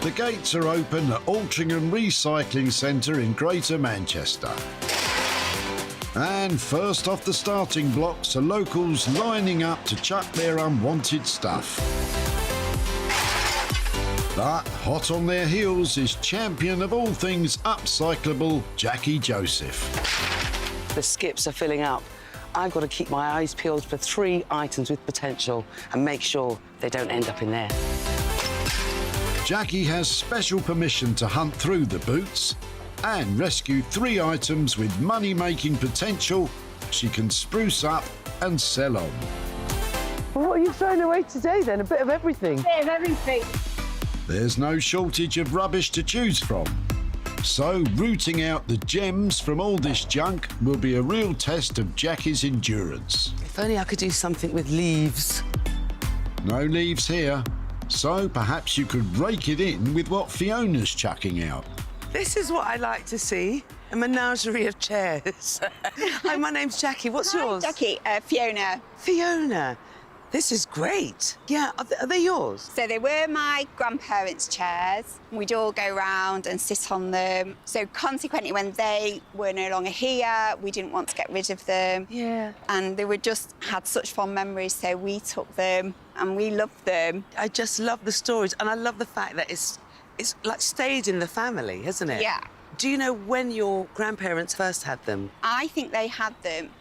The gates are open at Altrincham Recycling Centre in Greater Manchester. And first off the starting blocks are locals lining up to chuck their unwanted stuff. But hot on their heels is champion of all things upcyclable, Jackie Joseph. The skips are filling up. I've got to keep my eyes peeled for 3 items with potential and make sure they don't end up in there. Jackie has special permission to hunt through the boots and rescue 3 items with money-making potential she can spruce up and sell on. Well, what are you throwing away today, then? A bit of everything? A bit of everything. There's no shortage of rubbish to choose from. So, rooting out the gems from all this junk will be a real test of Jackie's endurance. If only I could do something with leaves. No leaves here, so perhaps you could rake it in with what Fiona's chucking out. This is what I like to see, a menagerie of chairs. Hi, my name's Jackie. What's yours? Jackie, Fiona. Fiona. This is great. Yeah, are they yours? So they were my grandparents' chairs. We'd all go round and sit on them. So consequently, when they were no longer here, we didn't want to get rid of them. Yeah. And they were just had such fond memories, so we took them and we loved them. I just love the stories, and I love the fact that it's like stayed in the family, hasn't it? Yeah. Do you know when your grandparents first had them? I think they had them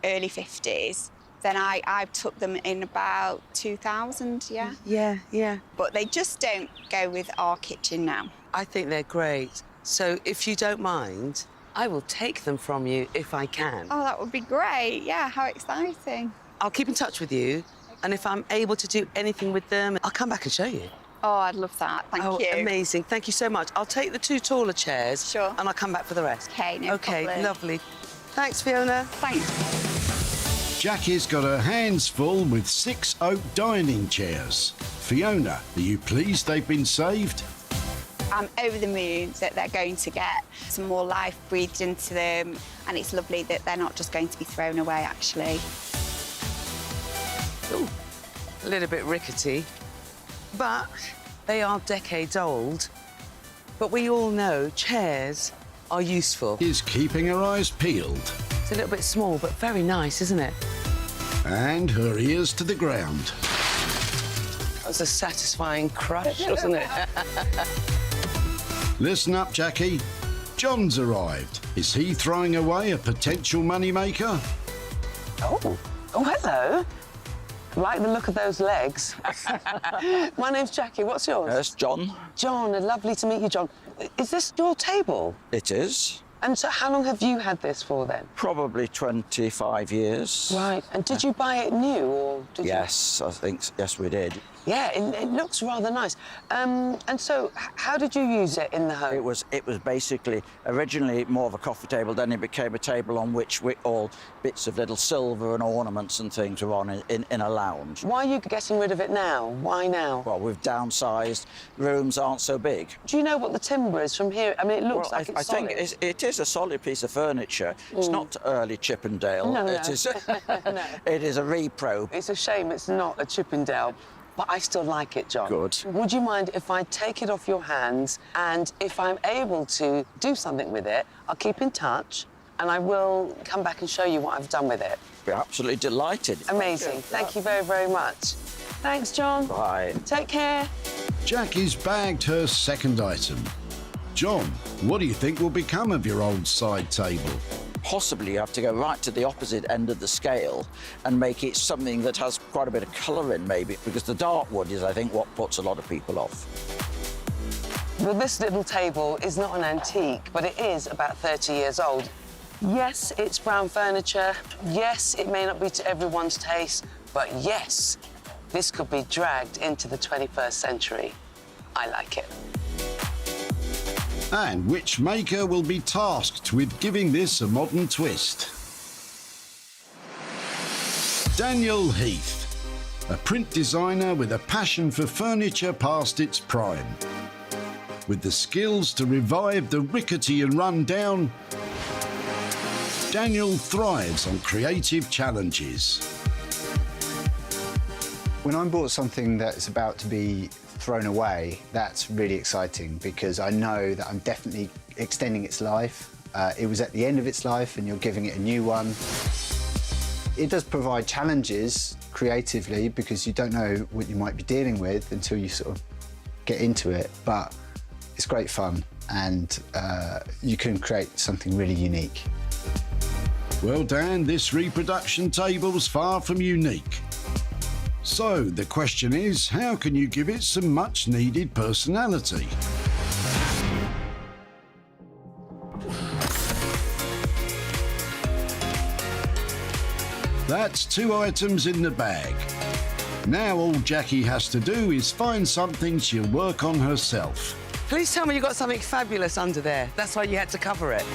early 50s. Then I took them in about 2000, yeah? Yeah. But they just don't go with our kitchen now. I think they're great. So if you don't mind, I will take them from you if I can. Oh, that would be great. Yeah, how exciting. I'll keep in touch with you, and if I'm able to do anything with them, I'll come back and show you. Oh, I'd love that. Thank you. Oh, amazing. Thank you so much. I'll take the 2 taller chairs. Sure. And I'll come back for the rest. OK, no problem. OK, lovely. Thanks, Fiona. Thanks. Jackie's got her hands full with 6 oak dining chairs. Fiona, are you pleased they've been saved? I'm over the moon that they're going to get some more life breathed into them, and it's lovely that they're not just going to be thrown away, actually. Ooh, a little bit rickety, but they are decades old. But we all know chairs are useful. Is keeping her eyes peeled. It's a little bit small, but very nice, isn't it? And her ears to the ground. That was a satisfying crush, wasn't it? Listen up, Jackie. John's arrived. Is he throwing away a potential moneymaker? Oh, hello. Like the look of those legs. My name's Jackie. What's yours? Yes, John. John, lovely to meet you, John. Is this your table? It is. And so how long have you had this for, then? Probably 25 years. Right. And did you buy it new, or did Yes, I think, yes, we did. you... Yeah, it looks rather nice. And so how did you use it in the home? It was basically originally more of a coffee table, then it became a table on which all bits of little silver and ornaments and things were on in a lounge. Why are you getting rid of it now? Why now? Well, we've downsized, rooms aren't so big. Do you know what the timber is from here? I mean, it looks like it's solid. I think it is a solid piece of furniture. It's not early Chippendale. No. It is, No. It is a repro. It's a shame it's not a Chippendale. But I still like it, John. Good. Would you mind if I take it off your hands, and if I'm able to do something with it, I'll keep in touch and I will come back and show you what I've done with it. We're absolutely delighted. Amazing. Thank you very, very much. Thanks, John. Bye. Take care. Jackie's bagged her second item. John, what do you think will become of your old side table? Possibly you have to go right to the opposite end of the scale and make it something that has quite a bit of colour in, maybe, because the dark wood is, I think, what puts a lot of people off. Well, this little table is not an antique, but it is about 30 years old. Yes, it's brown furniture. Yes, it may not be to everyone's taste, but yes, this could be dragged into the 21st century. I like it. And which maker will be tasked with giving this a modern twist? Daniel Heath, a print designer with a passion for furniture past its prime. With the skills to revive the rickety and run down, Daniel thrives on creative challenges. When I'm bought something that's about to be thrown away, that's really exciting because I know that I'm definitely extending its life. It was at the end of its life and you're giving it a new one. It does provide challenges creatively because you don't know what you might be dealing with until you sort of get into it, but it's great fun and you can create something really unique. Well, Dan, this reproduction table's far from unique. So the question is, how can you give it some much-needed personality? That's 2 items in the bag. Now all Jackie has to do is find something she'll work on herself. Please tell me you got something fabulous under there. That's why you had to cover it.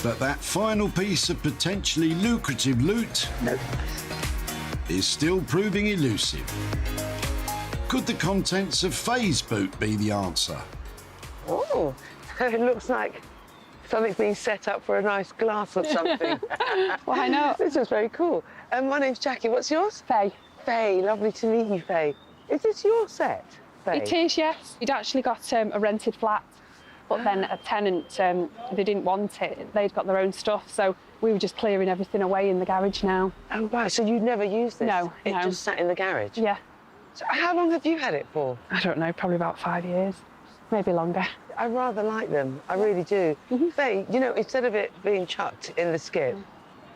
But that final piece of potentially lucrative loot is still proving elusive. Could the contents of Faye's boot be the answer? Oh, it looks like something's being set up for a nice glass or something. Why not? This is very cool. My name's Jackie. What's yours? Faye. Faye, lovely to meet you, Faye. Is this your set, Faye? It is, yes. We'd actually got a rented flat, but then a tenant, they didn't want it. They'd got their own stuff, so we were just clearing everything away in the garage now. Oh, right, so you'd never used this? No, It no. just sat in the garage? Yeah. So how long have you had it for? I don't know, probably about 5 years, maybe longer. I rather like them, I really do. Faye, you know, instead of it being chucked in the skip,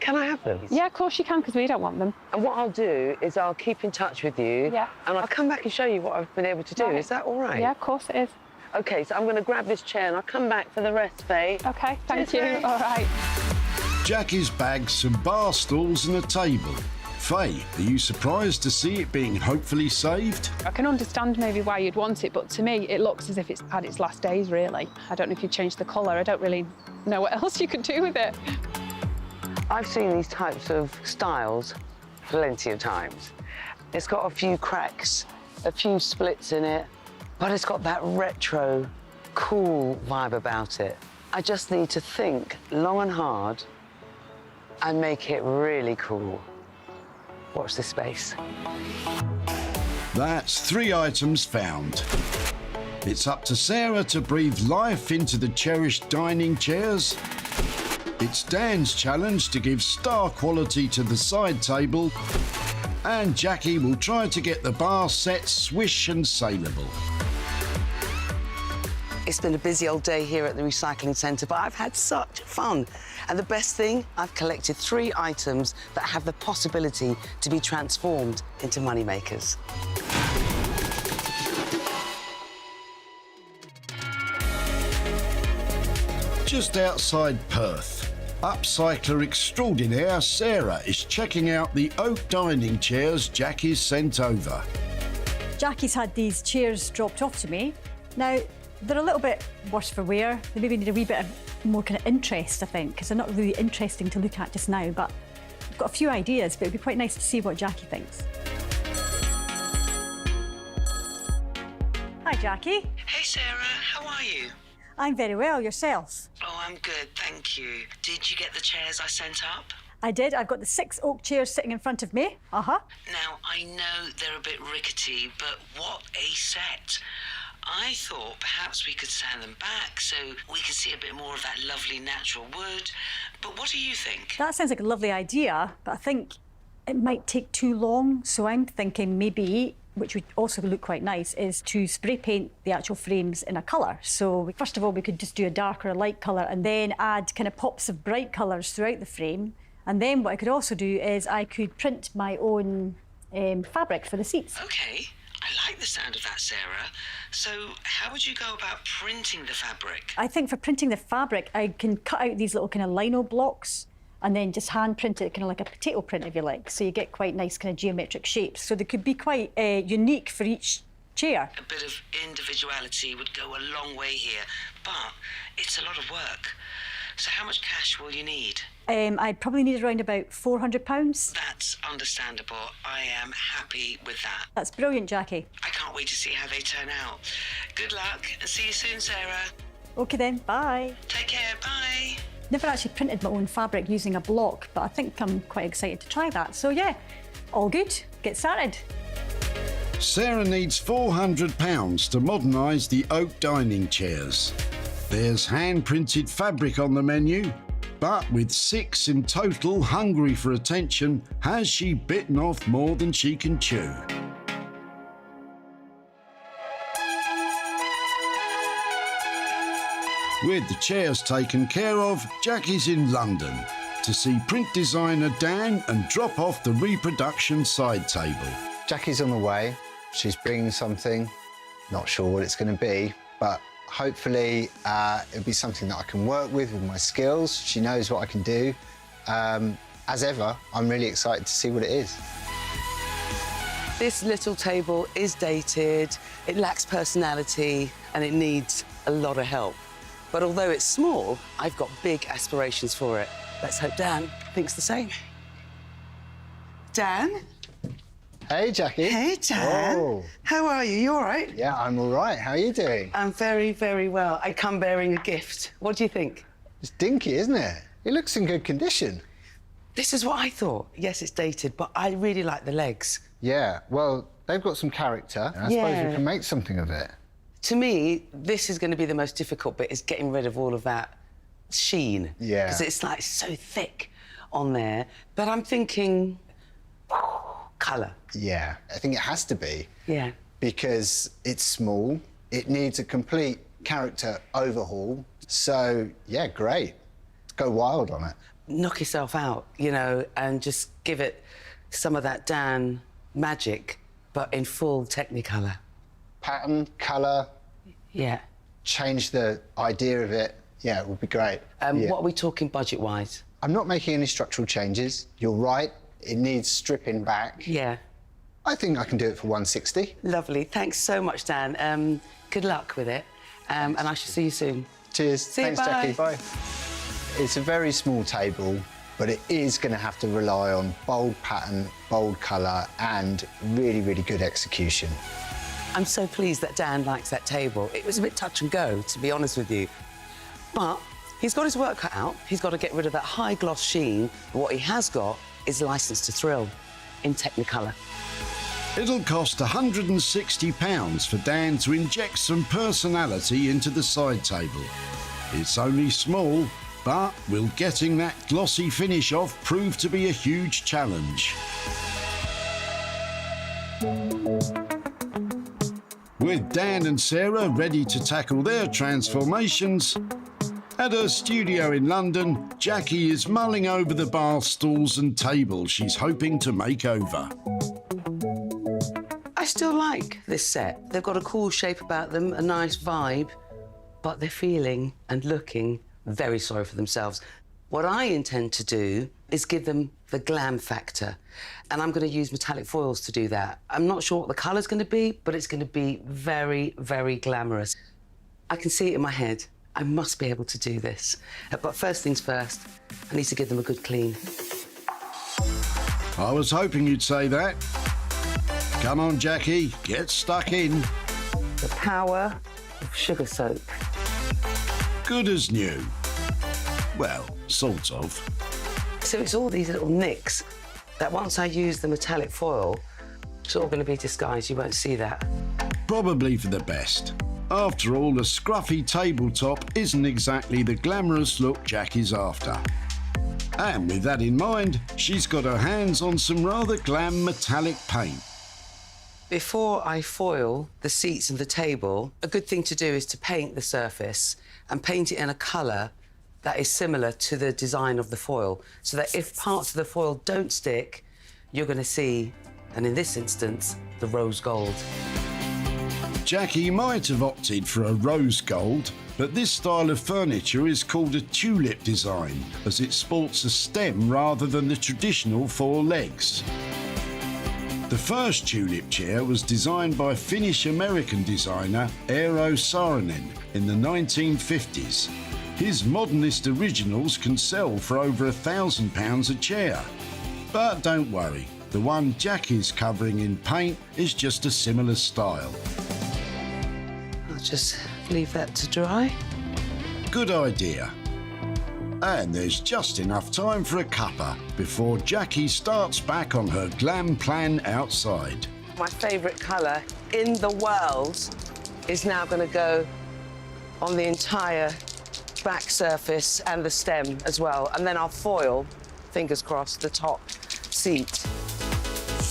can I have them? Yeah, of course you can, because we don't want them. And what I'll do is I'll keep in touch with you. Yeah. And I'll come back and show you what I've been able to do. Right. Is that all right? Yeah, of course it is. OK, so I'm going to grab this chair and I'll come back for the rest, Faye. OK, thank Cheers, you. Faye. All right. Jackie's bagged some bar stools and a table. Faye, are you surprised to see it being hopefully saved? I can understand maybe why you'd want it, but to me, it looks as if it's had its last days, really. I don't know if you'd change the colour. I don't really know what else you could do with it. I've seen these types of styles plenty of times. It's got a few cracks, a few splits in it, but it's got that retro, cool vibe about it. I just need to think long and hard and make it really cool. Watch this space. That's 3 items found. It's up to Sarah to breathe life into the cherished dining chairs. It's Dan's challenge to give star quality to the side table. And Jackie will try to get the bar set swish and saleable. It's been a busy old day here at the recycling centre, but I've had such fun. And the best thing, I've collected 3 items that have the possibility to be transformed into moneymakers. Just outside Perth, upcycler extraordinaire Sarah is checking out the oak dining chairs Jackie's sent over. Jackie's had these chairs dropped off to me. Now, they're a little bit worse for wear. They maybe need a wee bit of more kind of interest, I think, because they're not really interesting to look at just now, but I've got a few ideas, but it'd be quite nice to see what Jackie thinks. Hi, Jackie. Hey, Sarah, how are you? I'm very well. Yourself? Oh, I'm good, thank you. Did you get the chairs I sent up? I did. I've got the 6 oak chairs sitting in front of me. Uh-huh. Now, I know they're a bit rickety, but what a set. I thought perhaps we could sand them back so we could see a bit more of that lovely natural wood. But what do you think? That sounds like a lovely idea, but I think it might take too long. So I'm thinking maybe, which would also look quite nice, is to spray paint the actual frames in a colour. So first of all, we could just do a dark or a light colour and then add kind of pops of bright colours throughout the frame. And then what I could also do is I could print my own fabric for the seats. OK, I like the sound of that, Sarah. So how would you go about printing the fabric? I think for printing the fabric, I can cut out these little kind of lino blocks and then just hand print it, kind of like a potato print, if you like. So you get quite nice kind of geometric shapes. So they could be quite unique for each chair. A bit of individuality would go a long way here, but it's a lot of work. So how much cash will you need? I'd probably need around about £400. That's understandable. I am happy with that. That's brilliant, Jackie. I can't wait to see how they turn out. Good luck and see you soon, Sarah. OK then, bye. Take care, bye. Never actually printed my own fabric using a block, but I think I'm quite excited to try that. So yeah, all good. Get started. Sarah needs £400 to modernise the oak dining chairs. There's hand-printed fabric on the menu, but with 6 in total hungry for attention, has she bitten off more than she can chew? With the chairs taken care of, Jackie's in London to see print designer Dan and drop off the reproduction side table. Jackie's on the way. She's bringing something. Not sure what it's going to be, but hopefully it'll be something that I can work with my skills. She knows what I can do. As ever, I'm really excited to see what it is. This little table is dated, it lacks personality, and it needs a lot of help. But although it's small, I've got big aspirations for it. Let's hope Dan thinks the same. Dan? Hey, Jackie. Hey, Dan. Oh. How are you? You all right? Yeah, I'm all right. How are you doing? I'm very, very well. I come bearing a gift. What do you think? It's dinky, isn't it? It looks in good condition. This is what I thought. Yes, it's dated, but I really like the legs. Yeah, well, they've got some character. And I suppose we can make something of it. To me, this is going to be the most difficult bit, is getting rid of all of that sheen. Yeah. Because it's like so thick on there. But I'm thinking colour. Yeah, I think it has to be. Yeah. Because it's small, it needs a complete character overhaul. So, yeah, great. Go wild on it. Knock yourself out, you know, and just give it some of that Dan magic, but in full Technicolor. Pattern, colour, Yeah. change the idea of it. Yeah, it would be great. Yeah. What are we talking budget-wise? I'm not making any structural changes. You're right, it needs stripping back. Yeah. I think I can do it for 160. Lovely. Thanks so much, Dan. Good luck with it, and I shall see you soon. Cheers. See you, Thanks, bye. Jackie. Bye. It's a very small table, but it is going to have to rely on bold pattern, bold colour, and really, really good execution. I'm so pleased that Dan likes that table. It was a bit touch and go, to be honest with you. But he's got his work cut out. He's got to get rid of that high gloss sheen. But what he has got is license to thrill in Technicolor. It'll cost £160 for Dan to inject some personality into the side table. It's only small, but will getting that glossy finish off prove to be a huge challenge? With Dan and Sarah ready to tackle their transformations, at her studio in London, Jackie is mulling over the bar stools and tables she's hoping to make over. I still like this set. They've got a cool shape about them, a nice vibe, but they're feeling and looking very sorry for themselves. What I intend to do is give them the glam factor, and I'm going to use metallic foils to do that. I'm not sure what the colour's going to be, but it's going to be very, very glamorous. I can see it in my head. I must be able to do this. But first things first, I need to give them a good clean. I was hoping you'd say that. Come on, Jackie, get stuck in. The power of sugar soap. Good as new. Well, sort of. So it's all these little nicks that once I use the metallic foil, it's all going to be disguised. You won't see that. Probably for the best. After all, a scruffy tabletop isn't exactly the glamorous look Jackie's after. And with that in mind, she's got her hands on some rather glam metallic paint. Before I foil the seats and the table, a good thing to do is to paint the surface and paint it in a colour that is similar to the design of the foil, so that if parts of the foil don't stick, you're going to see, and in this instance, the rose gold. Jackie might have opted for a rose gold, but this style of furniture is called a tulip design, as it sports a stem rather than the traditional 4 legs. The first tulip chair was designed by Finnish-American designer Eero Saarinen in the 1950s. His modernist originals can sell for over £1,000 a chair. But don't worry, the one Jackie's covering in paint is just a similar style. I'll just leave that to dry. Good idea. And there's just enough time for a cuppa before Jackie starts back on her glam plan outside. My favourite colour in the world is now going to go on the entire back surface and the stem as well. And then I'll foil, fingers crossed, the top seat.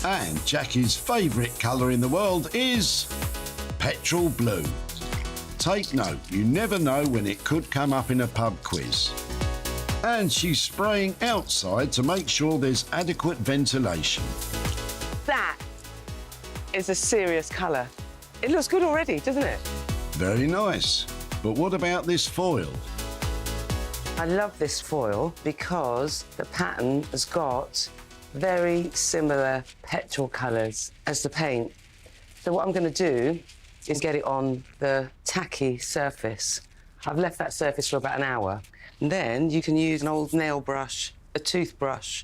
And Jackie's favourite colour in the world is petrol blue. Take note, you never know when it could come up in a pub quiz. And she's spraying outside to make sure there's adequate ventilation. That is a serious colour. It looks good already, doesn't it? Very nice. But what about this foil? I love this foil because the pattern has got very similar petrol colours as the paint. So what I'm going to do is get it on the tacky surface. I've left that surface for about an hour. And then you can use an old nail brush, a toothbrush,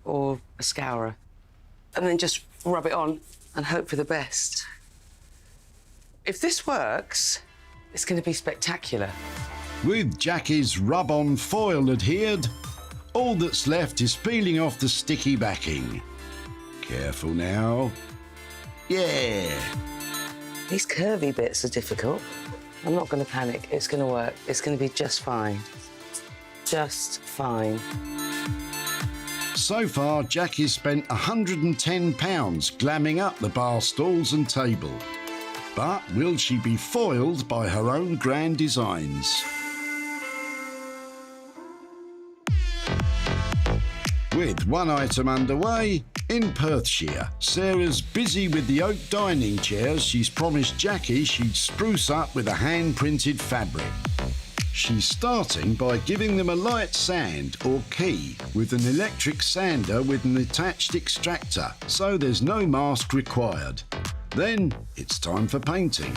or a scourer, and then just rub it on and hope for the best. If this works, it's going to be spectacular. With Jackie's rub-on foil adhered, all that's left is peeling off the sticky backing. Careful now. Yeah. These curvy bits are difficult. I'm not going to panic. It's going to work. It's going to be just fine. Just fine. So far, Jackie's spent £110 glamming up the bar stools and table. But will she be foiled by her own grand designs? With one item underway, in Perthshire, Sarah's busy with the oak dining chairs she's promised Jackie she'd spruce up with a hand-printed fabric. She's starting by giving them a light sand or key with an electric sander with an attached extractor, so there's no mask required. Then it's time for painting.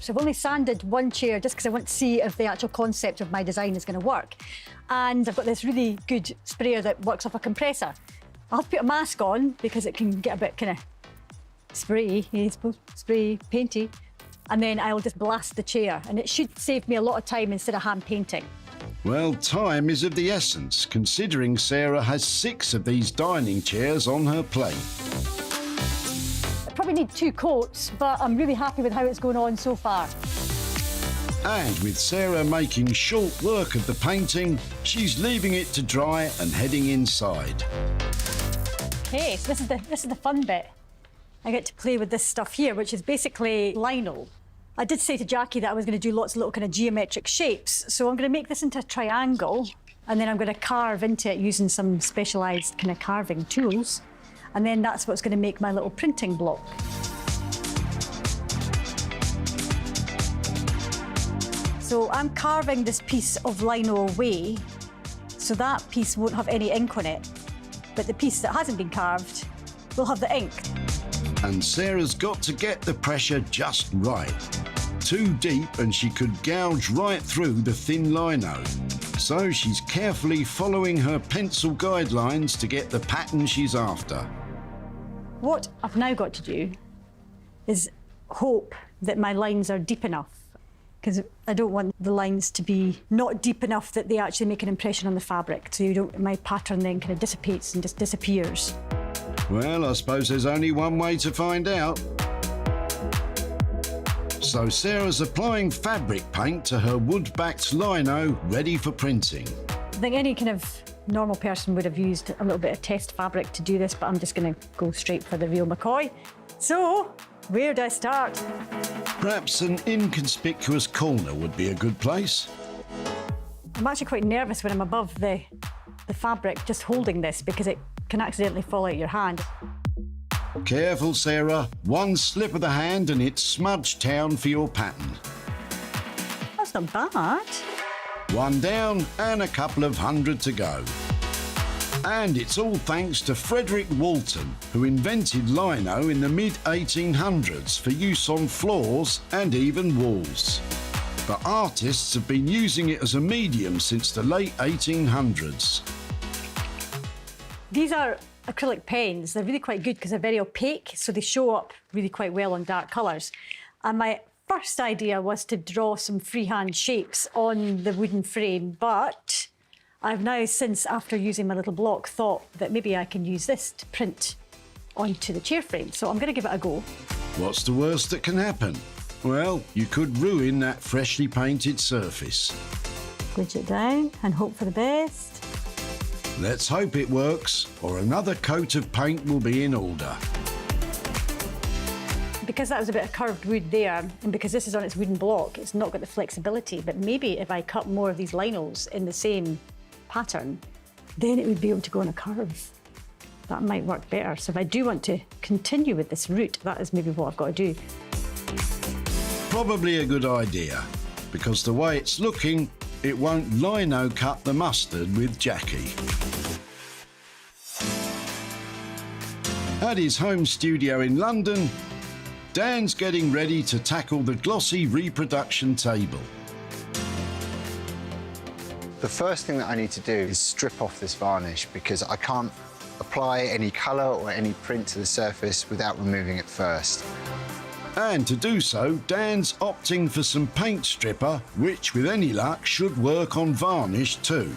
So I've only sanded one chair just because I want to see if the actual concept of my design is going to work. And I've got this really good sprayer that works off a compressor. I'll have to put a mask on because it can get a bit kind of spray painty. And then I'll just blast the chair, and it should save me a lot of time instead of hand painting. Well, time is of the essence, considering Sarah has 6 of these dining chairs on her plate. I probably need 2 coats, but I'm really happy with how it's going on so far. And with Sarah making short work of the painting, she's leaving it to dry and heading inside. Okay, so this is the fun bit. I get to play with this stuff here, which is basically lino. I did say to Jackie that I was going to do lots of little kind of geometric shapes, so I'm going to make this into a triangle, and then I'm going to carve into it using some specialised kind of carving tools, and then that's what's going to make my little printing block. So I'm carving this piece of lino away, so that piece won't have any ink on it, but the piece that hasn't been carved will have the ink. And Sarah's got to get the pressure just right. Too deep and she could gouge right through the thin lino. So she's carefully following her pencil guidelines to get the pattern she's after. What I've now got to do is hope that my lines are deep enough, because I don't want the lines to be not deep enough that they actually make an impression on the fabric, so my pattern then kind of dissipates and just disappears. Well, I suppose there's only one way to find out. So Sarah's applying fabric paint to her wood-backed lino, ready for printing. I think any kind of normal person would have used a little bit of test fabric to do this, but I'm just going to go straight for the real McCoy. So, where do I start? Perhaps an inconspicuous corner would be a good place. I'm actually quite nervous when I'm above the fabric just holding this, because it can accidentally fall out of your hand. Careful, Sarah. One slip of the hand and it's smudge town for your pattern. That's not bad. One down and a couple of hundred to go. And it's all thanks to Frederick Walton, who invented lino in the mid-1800s for use on floors and even walls. But artists have been using it as a medium since the late 1800s. These are acrylic pens. They're really quite good because they're very opaque, so they show up really quite well on dark colours. And my first idea was to draw some freehand shapes on the wooden frame, but I've now, since after using my little block, thought that maybe I can use this to print onto the chair frame. So I'm going to give it a go. What's the worst that can happen? Well, you could ruin that freshly painted surface. Squidge it down and hope for the best. Let's hope it works, or another coat of paint will be in order. Because that was a bit of curved wood there, and because this is on its wooden block, it's not got the flexibility. But maybe if I cut more of these linos in the same pattern, then it would be able to go on a curve. That might work better. So if I do want to continue with this route, that is maybe what I've got to do. Probably a good idea, because the way it's looking, it won't lino cut the mustard with Jackie. At his home studio in London, Dan's getting ready to tackle the glossy reproduction table. The first thing that I need to do is strip off this varnish because I can't apply any colour or any print to the surface without removing it first. And to do so, Dan's opting for some paint stripper, which with any luck should work on varnish too.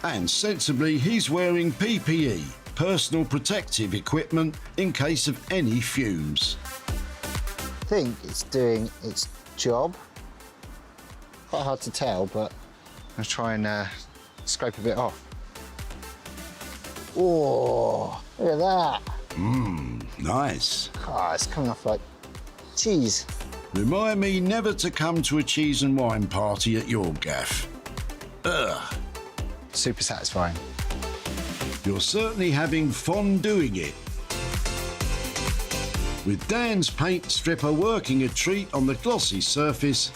And sensibly, he's wearing PPE, personal protective equipment, in case of any fumes. I think it's doing its job. Quite hard to tell, but I'm going to try and scrape a bit off. Oh, look at that. Nice. Ah, it's coming off like cheese. Remind me never to come to a cheese and wine party at your gaff. Ugh. Super satisfying. You're certainly having fun doing it. With Dan's paint stripper working a treat on the glossy surface,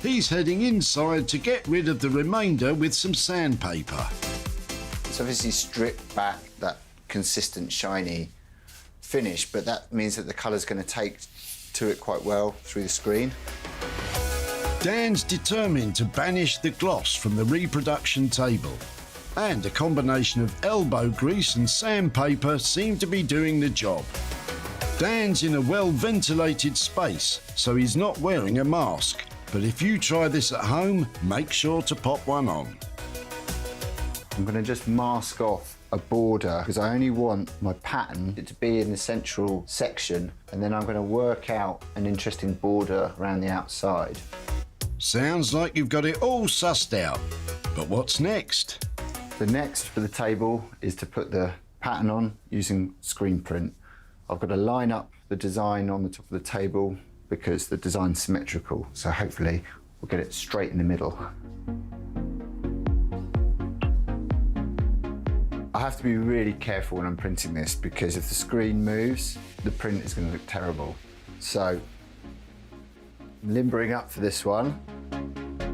he's heading inside to get rid of the remainder with some sandpaper. It's obviously stripped back that consistent, shiny finish, but that means that the colour's going to take to it quite well through the screen. Dan's determined to banish the gloss from the reproduction table, and a combination of elbow grease and sandpaper seem to be doing the job. Dan's in a well-ventilated space, so he's not wearing a mask, but if you try this at home, make sure to pop one on. I'm going to just mask off a border because I only want my pattern to be in the central section, and then I'm going to work out an interesting border around the outside. Sounds like you've got it all sussed out, but what's next? The next for the table is to put the pattern on using screen print. I've got to line up the design on the top of the table because the design's symmetrical, so hopefully we'll get it straight in the middle. I have to be really careful when I'm printing this because if the screen moves, the print is going to look terrible. So, I'm limbering up for this one.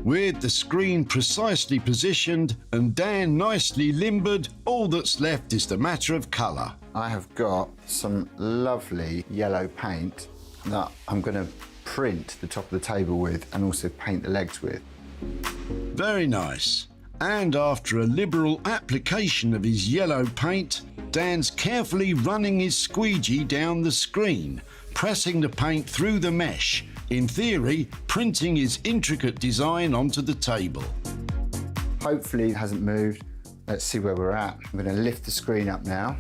With the screen precisely positioned and Dan nicely limbered, all that's left is the matter of colour. I have got some lovely yellow paint that I'm going to print the top of the table with and also paint the legs with. Very nice. And after a liberal application of his yellow paint, Dan's carefully running his squeegee down the screen, pressing the paint through the mesh, in theory, printing his intricate design onto the table. Hopefully it hasn't moved. Let's see where we're at. I'm going to lift the screen up now.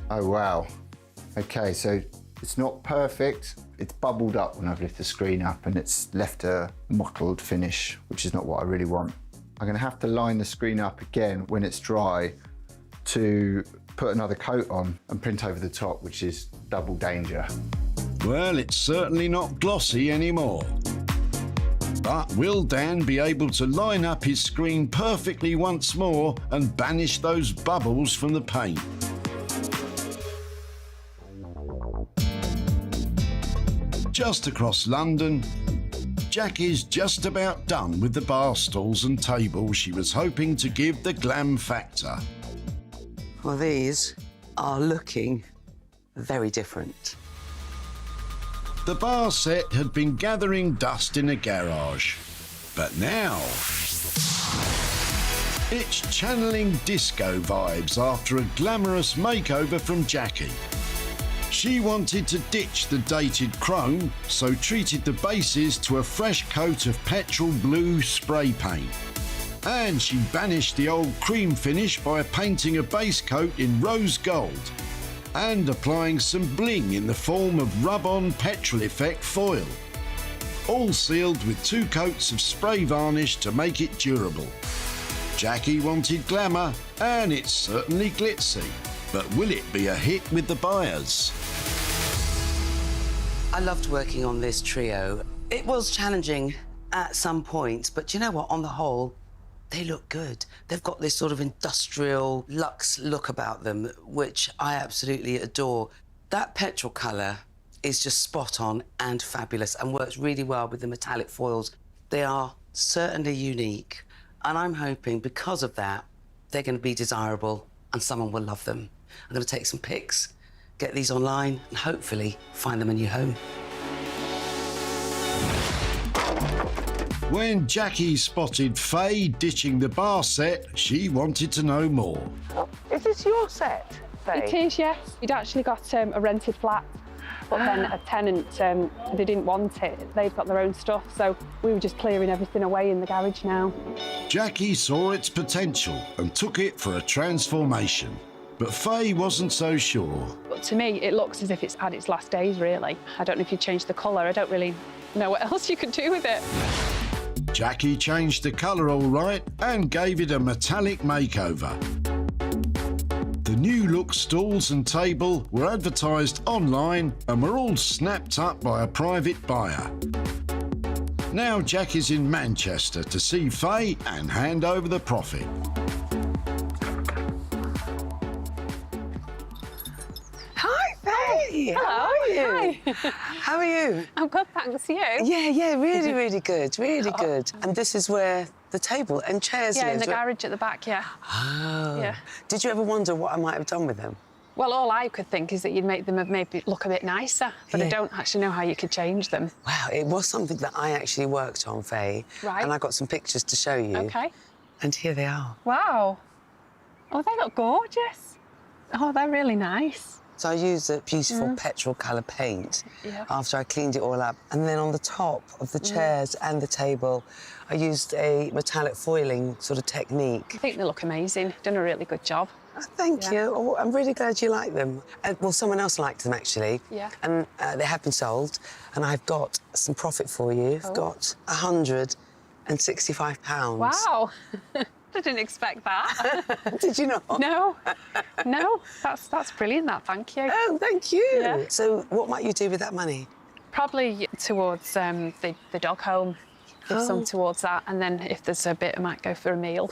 Oh, wow. Okay, so it's not perfect. It's bubbled up when I've lifted the screen up and it's left a mottled finish, which is not what I really want. I'm going to have to line the screen up again when it's dry to put another coat on and print over the top, which is double danger. Well, it's certainly not glossy anymore. But will Dan be able to line up his screen perfectly once more and banish those bubbles from the paint? Just across London, Jackie's just about done with the bar stools and tables she was hoping to give the glam factor. Well, these are looking very different. The bar set had been gathering dust in a garage, but now it's channeling disco vibes after a glamorous makeover from Jackie. She wanted to ditch the dated chrome, so treated the bases to a fresh coat of petrol blue spray paint. And she banished the old cream finish by painting a base coat in rose gold and applying some bling in the form of rub-on petrol effect foil. All sealed with 2 coats of spray varnish to make it durable. Jackie wanted glamour, and it's certainly glitzy. But will it be a hit with the buyers? I loved working on this trio. It was challenging at some points, but you know what? On the whole, they look good. They've got this sort of industrial luxe look about them, which I absolutely adore. That petrol colour is just spot on and fabulous and works really well with the metallic foils. They are certainly unique, and I'm hoping because of that, they're going to be desirable and someone will love them. I'm going to take some pics, get these online, and hopefully find them a new home. When Jackie spotted Faye ditching the bar set, she wanted to know more. Is this your set, Faye? It is, yes. We'd actually got a rented flat, but then a tenant, they didn't want it. They'd got their own stuff, so we were just clearing everything away in the garage now. Jackie saw its potential and took it for a transformation. But Faye wasn't so sure. But to me, it looks as if it's had its last days, really. I don't know if you changed the colour. I don't really know what else you could do with it. Jackie changed the colour all right and gave it a metallic makeover. The new look stools and table were advertised online and were all snapped up by a private buyer. Now Jack is in Manchester to see Faye and hand over the profit. Hi, Faye. Hello. How are you? Hi. How are you? I'm good, thanks. You? Yeah, really, really good, really good. And this is where the table and chairs Yeah, in lives, the right? garage at the back, yeah. Oh. Yeah. Did you ever wonder what I might have done with them? Well, all I could think is that you'd make them maybe look a bit nicer, but I Yeah. don't actually know how you could change them. Wow, it was something that I actually worked on, Faye. Right. And I got some pictures to show you. OK. And here they are. Wow. Oh, they look gorgeous. Oh, they're really nice. So I used a beautiful petrol colour paint Yeah. after I cleaned it all up. And then on the top of the chairs and the table, I used a metallic foiling sort of technique. I think they look amazing. Done a really good job. Oh, thank Yeah. you. Oh, I'm really glad you like them. Well, someone else liked them, actually. Yeah. And they have been sold. And I've got some profit for you. I've got £165. Wow. I didn't expect that. Did you not? No. No, that's brilliant, that. Thank you. Oh, thank you. Yeah. So what might you do with that money? Probably towards the dog home. Give some towards that, and then if there's a bit, I might go for a meal.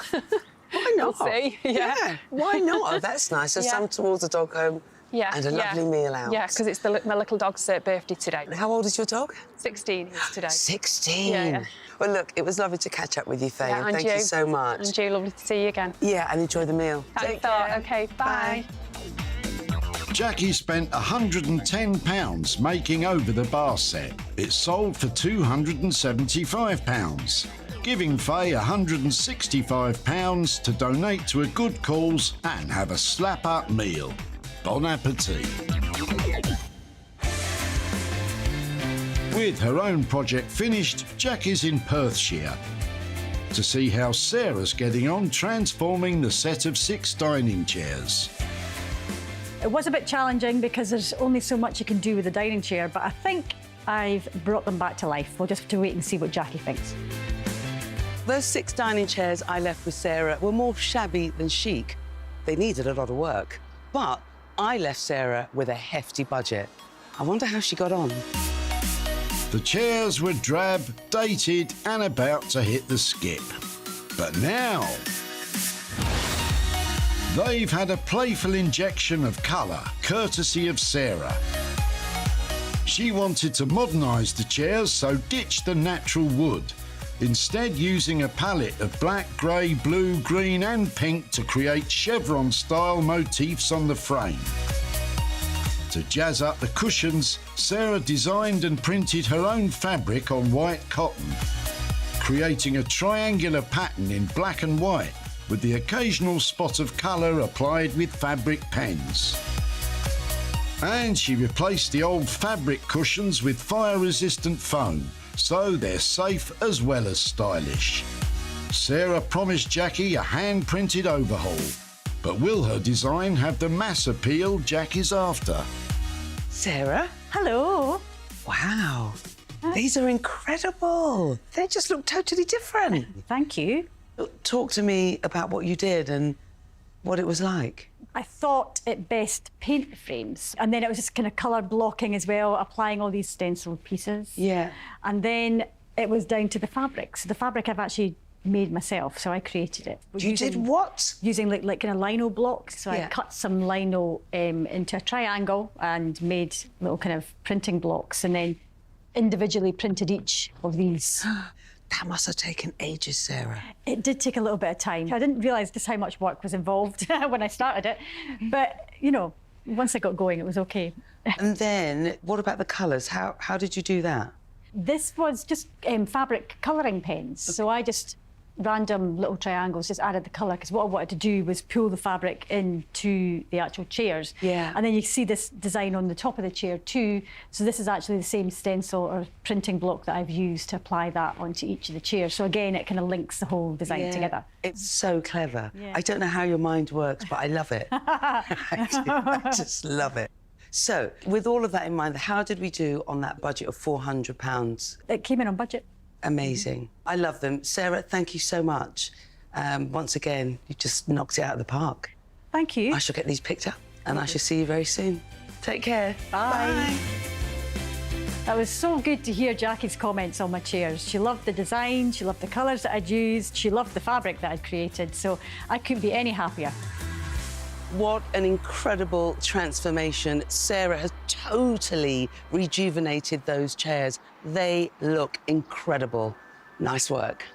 Why not? We'll see. Yeah. Why not? Oh, that's nice. So Yeah. some towards the dog home Yeah. and a yeah. lovely meal out. Yeah, because it's my little dog's birthday today. How old is your dog? 16 is today. 16. Yeah. Well, look, it was lovely to catch up with you, Faye. Yeah, and and thank you so much. And you, lovely to see you again. Yeah, and enjoy the meal. Thanks Take a lot. care. OK, bye. Jackie spent £110 making over the bar set. It sold for £275, giving Faye £165 to donate to a good cause and have a slap-up meal. Bon appetit. With her own project finished, Jack is in Perthshire to see how Sarah's getting on transforming the set of 6 dining chairs. It was a bit challenging because there's only so much you can do with a dining chair, but I think I've brought them back to life. We'll just have to wait and see what Jackie thinks. Those 6 dining chairs I left with Sarah were more shabby than chic. They needed a lot of work. But I left Sarah with a hefty budget. I wonder how she got on. The chairs were drab, dated and about to hit the skip. But now they've had a playful injection of colour, courtesy of Sarah. She wanted to modernise the chairs, so ditched the natural wood, instead using a palette of black, grey, blue, green and pink to create chevron-style motifs on the frame. To jazz up the cushions, Sarah designed and printed her own fabric on white cotton, creating a triangular pattern in black and white, with the occasional spot of colour applied with fabric pens. And she replaced the old fabric cushions with fire-resistant foam, so they're safe as well as stylish. Sarah promised Jackie a hand-printed overhaul. But will her design have the mass appeal Jack is after? Sarah? Hello. Wow. These are incredible. They just look totally different. Thank you. Talk to me about what you did and what it was like. I thought it best paint the frames, and then it was just kind of colour blocking as well, applying all these stenciled pieces. Yeah. And then it was down to the fabric. So the fabric I've actually made myself, so I created it. You did what? Using like kind of lino blocks. So Yeah. I cut some lino into a triangle and made little kind of printing blocks, and then individually printed each of these. That must have taken ages, Sarah. It did take a little bit of time. I didn't realise just how much work was involved when I started it. But, you know, once I got going, it was OK. And then, what about the colours? How did you do that? This was just fabric colouring pens. So I just random little triangles, just added the colour, because what I wanted to do was pull the fabric into the actual chairs. Yeah. And then you see this design on the top of the chair too. So this is actually the same stencil or printing block that I've used to apply that onto each of the chairs. So again, it kind of links the whole design together. It's so clever. Yeah. I don't know how your mind works, but I love it. I just love it. So, with all of that in mind, how did we do on that budget of £400? It came in on budget. Amazing. I love them. Sarah, thank you so much. Once again, you just knocked it out of the park. Thank you. I shall get these picked up and I shall see you very soon. Take care. Bye. That was so good to hear Jackie's comments on my chairs. She loved the design, she loved the colours that I'd used, she loved the fabric that I'd created, so I couldn't be any happier. What an incredible transformation. Sarah has totally rejuvenated those chairs. They look incredible. Nice work.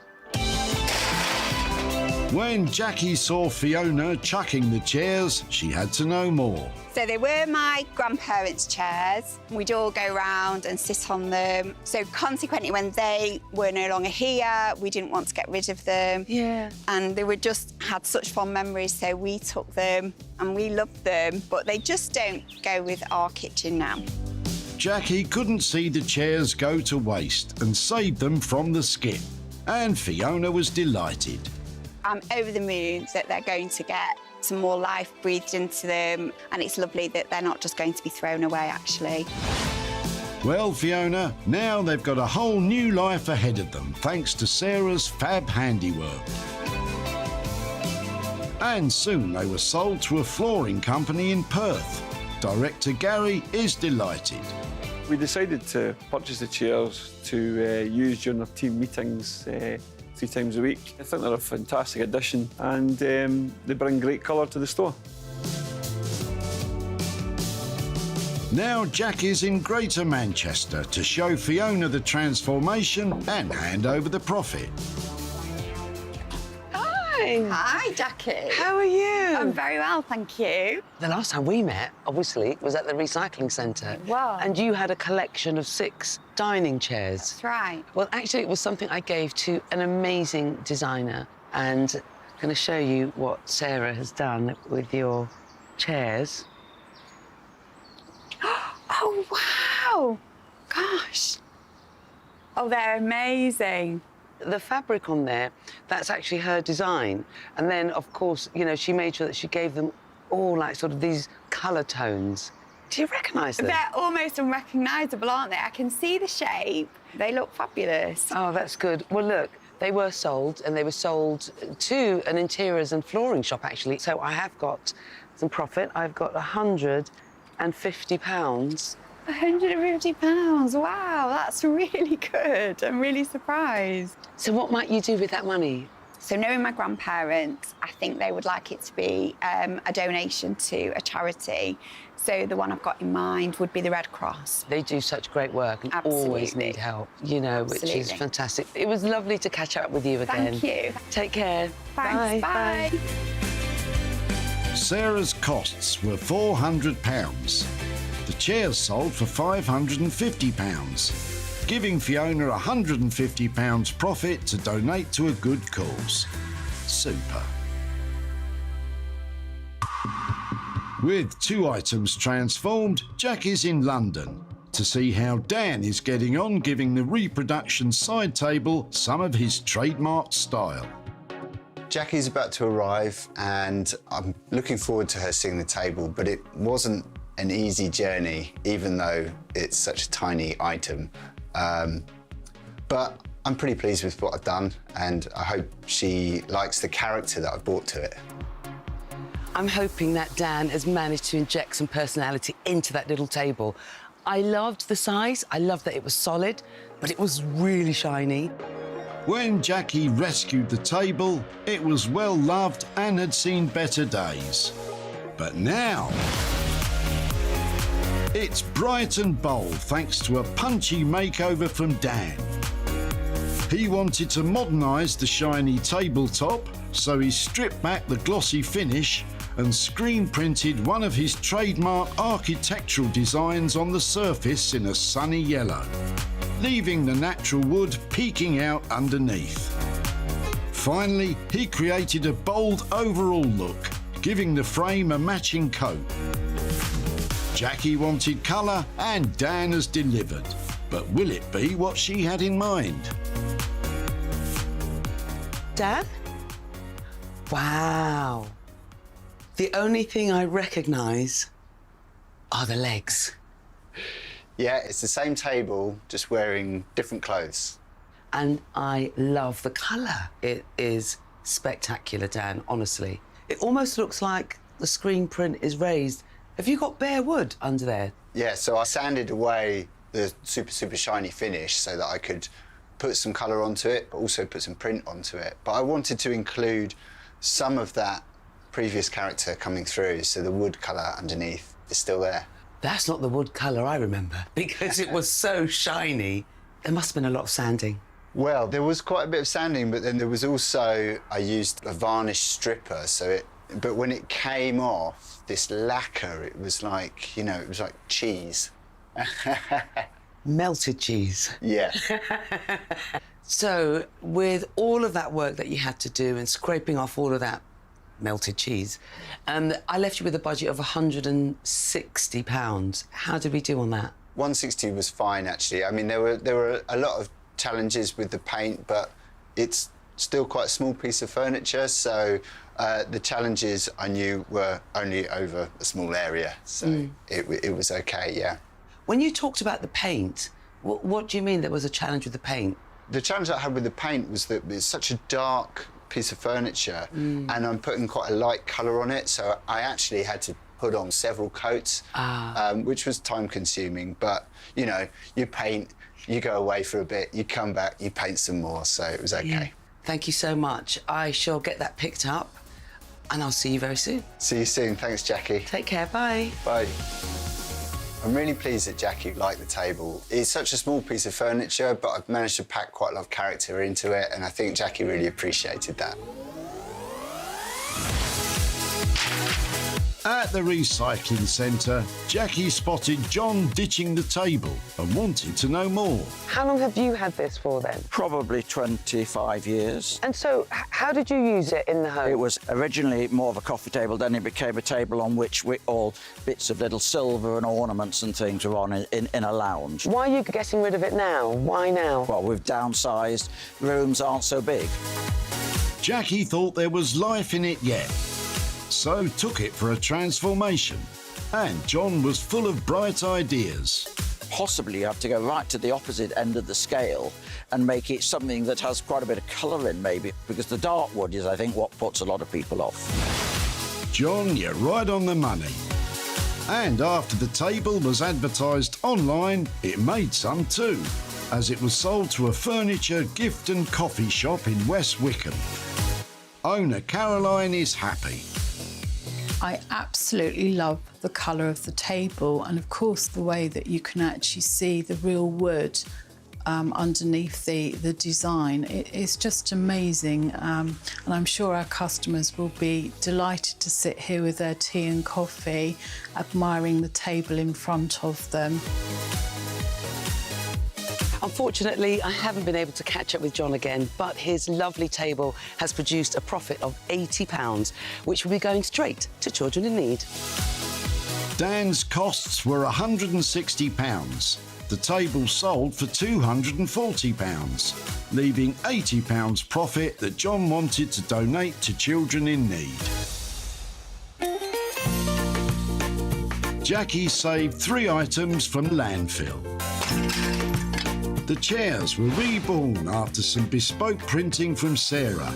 When Jackie saw Fiona chucking the chairs, she had to know more. So they were my grandparents' chairs. We'd all go round and sit on them. So consequently, when they were no longer here, we didn't want to get rid of them. Yeah. And they were just had such fond memories, so we took them and we loved them, but they just don't go with our kitchen now. Jackie couldn't see the chairs go to waste and saved them from the skip. And Fiona was delighted. I'm over the moon that they're going to get some more life breathed into them, and it's lovely that they're not just going to be thrown away, actually. Well, Fiona, now they've got a whole new life ahead of them, thanks to Sarah's fab handiwork. And soon they were sold to a flooring company in Perth. Director Gary is delighted. We decided to purchase the chairs to use during our team meetings 3 times a week. I think they're a fantastic addition and they bring great colour to the store. Now Jack is in Greater Manchester to show Fiona the transformation and hand over the profit. Hi. Hi, Jackie. How are you? I'm very well, thank you. The last time we met, obviously, was at the recycling centre. Wow. And you had a collection of 6 dining chairs. That's right. Well, actually, it was something I gave to an amazing designer. And I'm going to show you what Sarah has done with your chairs. Oh, wow. Gosh. Oh, they're amazing. The fabric on there, that's actually her design. And then, of course, you know, she made sure that she gave them all, like, sort of these colour tones. Do you recognise them? They're almost unrecognisable, aren't they? I can see the shape. They look fabulous. Oh, that's good. Well, look, they were sold, and they were sold to an interiors and flooring shop, actually. So I have got some profit. I've got £150. £150. Wow, that's really good. I'm really surprised. So what might you do with that money? So knowing my grandparents, I think they would like it to be a donation to a charity. So the one I've got in mind would be the Red Cross. They do such great work and always Absolutely. need help, you know, which is Absolutely. fantastic. It was lovely to catch up with you again. Thank you. Take care. Thanks, bye. Sarah's costs were £400. The chairs sold for £550, giving Fiona £150 profit to donate to a good cause. Super. With 2 items transformed, Jack is in London to see how Dan is getting on giving the reproduction side table some of his trademark style. Jackie's about to arrive and I'm looking forward to her seeing the table, but it wasn't an easy journey, even though it's such a tiny item. But I'm pretty pleased with what I've done, and I hope she likes the character that I've brought to it. I'm hoping that Dan has managed to inject some personality into that little table. I loved the size, I loved that it was solid, but it was really shiny. When Jackie rescued the table, it was well loved and had seen better days. But now, it's bright and bold thanks to a punchy makeover from Dan. He wanted to modernise the shiny tabletop, so he stripped back the glossy finish and screen printed one of his trademark architectural designs on the surface in a sunny yellow, leaving the natural wood peeking out underneath. Finally, he created a bold overall look, giving the frame a matching coat. Jackie wanted colour and Dan has delivered, but will it be what she had in mind? Dan? Wow. The only thing I recognise are the legs. Yeah, it's the same table, just wearing different clothes. And I love the colour. It is spectacular, Dan, honestly. It almost looks like the screen print is raised. Have you got bare wood under there? Yeah, so I sanded away the super shiny finish so that I could put some colour onto it, but also put some print onto it. But I wanted to include some of that previous character coming through, so the wood colour underneath is still there. That's not the wood colour I remember, because it was so shiny. There must have been a lot of sanding. Well, there was quite a bit of sanding, but then there was also, I used a varnish stripper, but when it came off, this lacquer, it was like, you know, it was like cheese. Melted cheese. Yeah. So, with all of that work that you had to do and scraping off all of that melted cheese, I left you with a budget of £160. How did we do on that? 160 was fine, actually. I mean, there were a lot of challenges with the paint, but it's still quite a small piece of furniture, so the challenges I knew were only over a small area, so it was okay, yeah. When you talked about the paint, what do you mean there was a challenge with the paint? The challenge I had with the paint was that it's such a dark piece of furniture and I'm putting quite a light colour on it, so I actually had to put on several coats, which was time-consuming, but, you know, you paint, you go away for a bit, you come back, you paint some more, so it was okay. Yeah. Thank you so much. I shall get that picked up and I'll see you very soon. See you soon. Thanks, Jackie. Take care. Bye. Bye. I'm really pleased that Jackie liked the table. It's such a small piece of furniture, but I've managed to pack quite a lot of character into it, and I think Jackie really appreciated that. At the recycling centre, Jackie spotted John ditching the table and wanted to know more. How long have you had this for then? Probably 25 years. And so, how did you use it in the home? It was originally more of a coffee table, then it became a table on which all bits of little silver and ornaments and things were on in a lounge. Why are you getting rid of it now? Why now? Well, we've downsized, rooms aren't so big. Jackie thought there was life in it yet, so took it for a transformation. And John was full of bright ideas. Possibly you have to go right to the opposite end of the scale and make it something that has quite a bit of colour in, maybe, because the dark wood is, I think, what puts a lot of people off. John, you're right on the money. And after the table was advertised online, it made some too, as it was sold to a furniture, gift and coffee shop in West Wickham. Owner Caroline is happy. I absolutely love the colour of the table and, of course, the way that you can actually see the real wood underneath the design. It's just amazing, and I'm sure our customers will be delighted to sit here with their tea and coffee, admiring the table in front of them. Unfortunately, I haven't been able to catch up with John again, but his lovely table has produced a profit of £80, which will be going straight to children in need. Dan's costs were £160, the table sold for £240, leaving £80 profit that John wanted to donate to children in need. Jackie saved 3 items from landfill. The chairs were reborn after some bespoke printing from Sarah.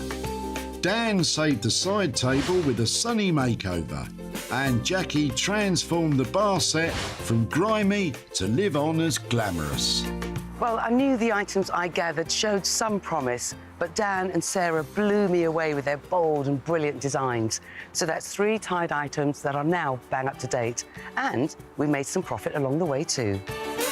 Dan saved the side table with a sunny makeover, and Jackie transformed the bar set from grimy to live on as glamorous. Well, I knew the items I gathered showed some promise, but Dan and Sarah blew me away with their bold and brilliant designs. So that's 3 tied items that are now bang up to date. And we made some profit along the way too.